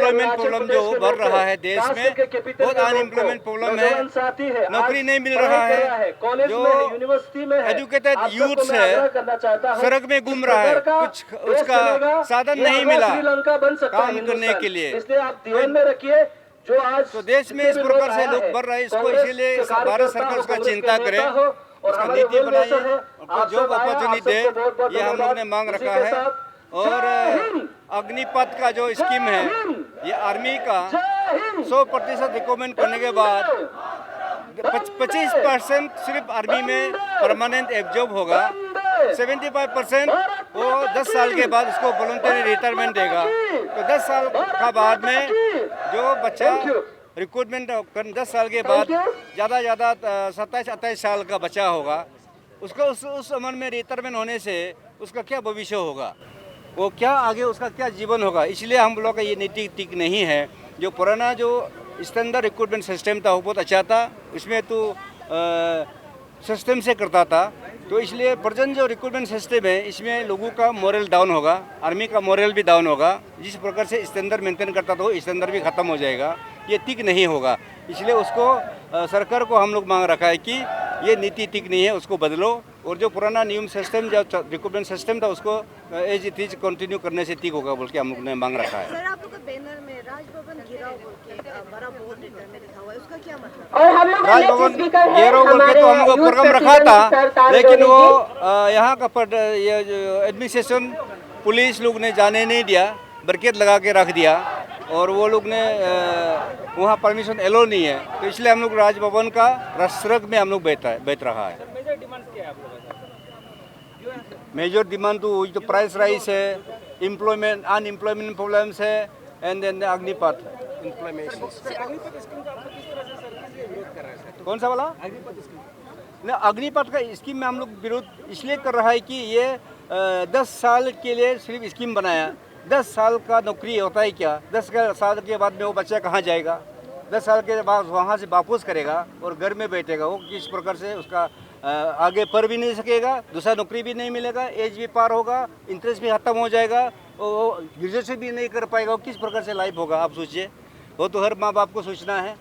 Unemployment problem जो बढ़ रहा है देश में, बहुत अनएम्प्लॉयमेंट प्रॉब्लम है, नौकरी नहीं मिल रहा है, जो एजुकेटेड यूथ्स है सड़क में घूम रहा है, कुछ उसका साधन नहीं मिला काम करने के लिए। जो आज तो देश में इस प्रकार से लोग बढ़ रहे हैं, इसको इसीलिए भारत सरकार उसका चिंता करे, उसका नीति बनाइए और जॉब अपॉर्चुनिटी दे, ये हम लोग ने मांग रखा है। और अग्निपथ का जो स्कीम है, ये आर्मी का 100% रिकमेंड करने के बाद 25% सिर्फ आर्मी में परमानेंट एक जॉब होगा, 75% वो 10 साल के बाद उसको वॉलंटरी रिटायरमेंट देगा। तो 10 साल का बाद में जो बच्चा रिक्रूटमेंट 10 साल के बाद ज़्यादा 27-28 साल का बच्चा होगा, उसका उस उम्र में रिटायरमेंट होने से उसका क्या भविष्य होगा, वो क्या आगे उसका क्या जीवन होगा। इसलिए हम लोग का ये नीति ठीक नहीं है। जो पुराना जो स्टैंडर्ड रिक्रूटमेंट सिस्टम था वो बहुत अच्छा था, इसमें तो सिस्टम से करता था। तो इसलिए प्रेजेंट जो रिक्रूटमेंट सिस्टम है इसमें लोगों का मोरल डाउन होगा, आर्मी का मोरल भी डाउन होगा। जिस प्रकार से स्टैंडर्ड मेंटेन करता था वो स्टैंडर्ड भी ख़त्म हो जाएगा, ये ठीक नहीं होगा। इसलिए उसको सरकार को हम लोग मांग रखा है कि ये नीति ठीक नहीं है, उसको बदलो और जो पुराना नियम सिस्टम जो रिक्रूटमेंट सिस्टम था उसको एज इट इज कंटिन्यू करने से ठीक होगा बोल के हम लोग ने मांग रखा है। सर, आप लोग का बैनर में राजभवन घेराव बोल के बड़ा बोर्ड में लिखा हुआ है, उसका क्या मतलब? राजभवन घेराव बोल के तो हम लोग प्रोग्राम रखा था, लेकिन वो यहाँ का एडमिनिस्ट्रेशन पुलिस लोग ने जाने नहीं दिया, बैरिकेड लगा के रख दिया और वो लोग ने वहाँ परमिशन एलो नहीं है। तो इसलिए हम लोग राजभवन का सड़क में हम लोग बैठ रहा है। मेजर डिमांड तो वही तो प्राइस राइस है, एम्प्लॉयमेंट अनएम्प्लॉयमेंट प्रॉब्लम्स है एंड देन अग्निपथ कौन सा वाला ना अग्निपथ का स्कीम में हम लोग विरोध इसलिए कर रहा है कि ये 10 साल के लिए सिर्फ स्कीम बनाया। 10 साल का नौकरी होता है क्या? 10 साल के बाद में वो बच्चा कहाँ जाएगा? 10 साल के बाद वहाँ से वापस करेगा और घर में बैठेगा, वो किस प्रकार से उसका आगे पढ़ भी नहीं सकेगा, दूसरा नौकरी भी नहीं मिलेगा, एज भी पार होगा, इंटरेस्ट भी खत्म हो जाएगा, वो ग्रेजुएशन भी नहीं कर पाएगा, वो किस प्रकार से लाइफ होगा आप सोचिए। वो तो हर माँ बाप को सोचना है,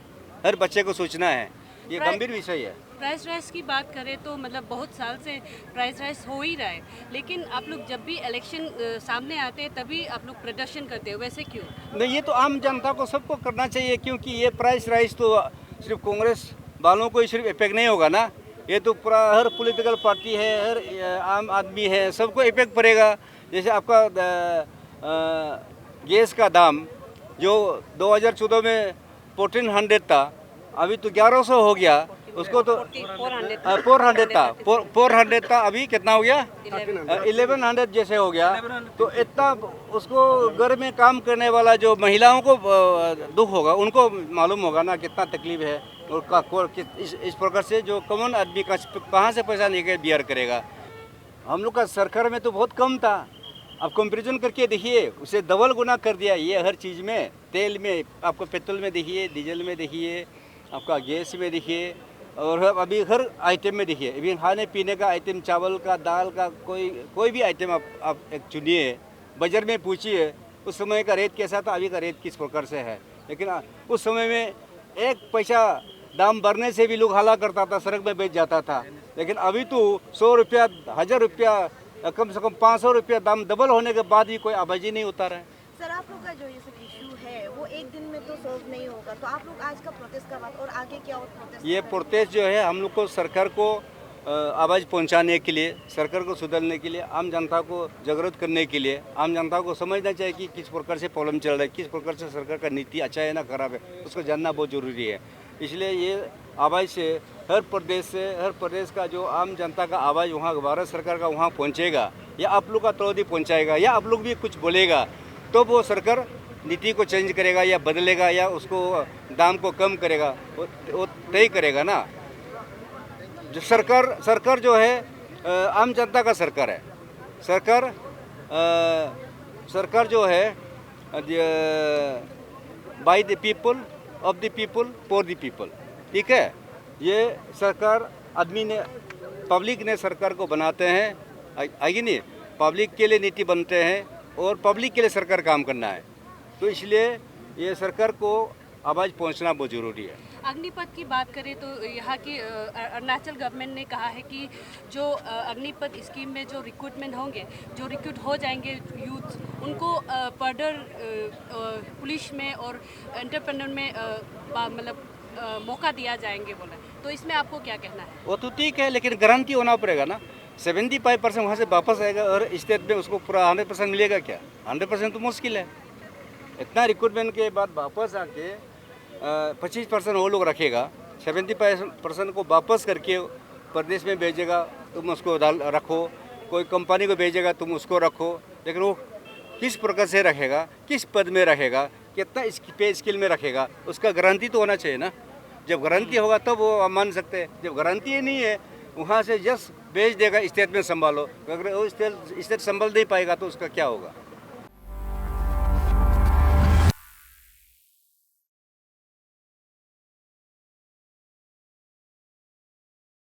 हर बच्चे को सोचना है, ये गंभीर विषय है। प्राइस राइस की बात करें तो मतलब बहुत साल से प्राइस राइस हो ही रहा है, लेकिन आप लोग जब भी इलेक्शन सामने आते हैं तभी आप लोग प्रदर्शन करते हो, वैसे क्यों? नहीं, ये तो आम जनता को सबको करना चाहिए, क्योंकि ये प्राइस राइस तो सिर्फ कांग्रेस वालों को ही सिर्फ इफेक्ट नहीं होगा ना, ये तो पूरा हर पॉलिटिकल पार्टी है, हर आम आदमी है, सबको इफेक्ट पड़ेगा। जैसे आपका गैस का दाम जो 2014 में 1400 था, अभी तो 1100 हो गया, उसको तो 400 था, 400 था, अभी कितना हो गया 1100 जैसे हो गया। तो इतना उसको घर में काम करने वाला जो महिलाओं को दुख होगा, उनको मालूम होगा ना कितना तकलीफ है और इस प्रकार से जो कॉमन आदमी का कहाँ से पैसा लेकर बियर करेगा। हम लोग का सरकार में तो बहुत कम था, अब कंपेरिजन करके देखिए उसे डबल गुना कर दिया ये हर चीज़ में, तेल में आपको पेट्रोल में देखिए, डीजल में देखिए, आपका गैस में देखिए और अभी हर आइटम में देखिए, अभी खाने पीने का आइटम, चावल का, दाल का, कोई भी आइटम आप एक चुनिए, बाजार में पूछिए उस समय का रेट कैसा था, अभी का रेट किस प्रकार से है। लेकिन उस समय में 1 पैसा दाम बढ़ने से भी लोग हाला करता था, सड़क में बैठ जाता था। लेकिन अभी तो 100 रुपया, 1000 रुपया, कम से कम 500 रुपया दाम डबल होने के बाद भी कोई आवाज़ ही नहीं उतारा है। सर, आप लोग का जो ये सब इशू है वो एक दिन में तो सॉल्व नहीं होगा, तो आप लोग आज का प्रोटेस्ट का बात और आगे क्या और प्रोटेस्ट? ये प्रोटेस्ट जो है हम लोग को सरकार को आवाज़ पहुंचाने के लिए, सरकार को सुधारने के लिए, आम जनता को जागरूक करने के लिए, आम जनता को समझना चाहिए कि किस प्रकार से प्रॉब्लम चल रहा है, किस प्रकार से सरकार का नीति अच्छा है ना खराब है, उसको जानना बहुत ज़रूरी है। इसलिए ये आवाज़ से हर प्रदेश का जो आम जनता का आवाज़ वहाँ भारत सरकार का वहाँ पहुँचेगा, या आप लोग का तौदी पहुँचाएगा, या आप लोग भी कुछ बोलेगा, तो वो सरकार नीति को चेंज करेगा या बदलेगा या उसको दाम को कम करेगा, वो तय करेगा ना। जो सरकार जो है आम जनता का सरकार है, सरकार जो है by the people, of the people, for the people, ठीक है। ये सरकार आदमी ने, पब्लिक ने सरकार को बनाते हैं, आगे नहीं, पब्लिक के लिए नीति बनते हैं और पब्लिक के लिए सरकार काम करना है। तो इसलिए ये सरकार को आवाज़ पहुंचना बहुत ज़रूरी है। अग्निपथ की बात करें तो यहाँ की अरुणाचल गवर्नमेंट ने कहा है कि जो अग्निपथ स्कीम में जो रिक्रूटमेंट होंगे, जो रिक्रूट हो जाएंगे यूथ, उनको फर्दर पुलिस में और एंटरप्रेन्योर में मतलब मौका दिया जाएंगे बोला। तो इसमें आपको क्या कहना है? वो तो ठीक है, लेकिन गारंटी होना पड़ेगा ना। 75% वहाँ से वापस आएगा और स्टेट में उसको पूरा 100% मिलेगा क्या? 100% तो मुश्किल है। इतना रिक्रूटमेंट के बाद वापस आके 25% वो लोग रखेगा, 75% को वापस करके प्रदेश में भेजेगा, तुम उसको रखो, कोई कंपनी को भेजेगा तुम उसको रखो, लेकिन वो किस प्रकार से रखेगा, किस पद में रखेगा, कितना पे स्किल में रखेगा, उसका गारंटी तो होना चाहिए ना। जब गारंटी होगा तब वो मान सकते हैं। जब गारंटी ही नहीं है, वहाँ से जस्ट भेज देगा स्टेट में संभालो, अगर वो स्टेट संभाल नहीं पाएगा तो उसका क्या होगा।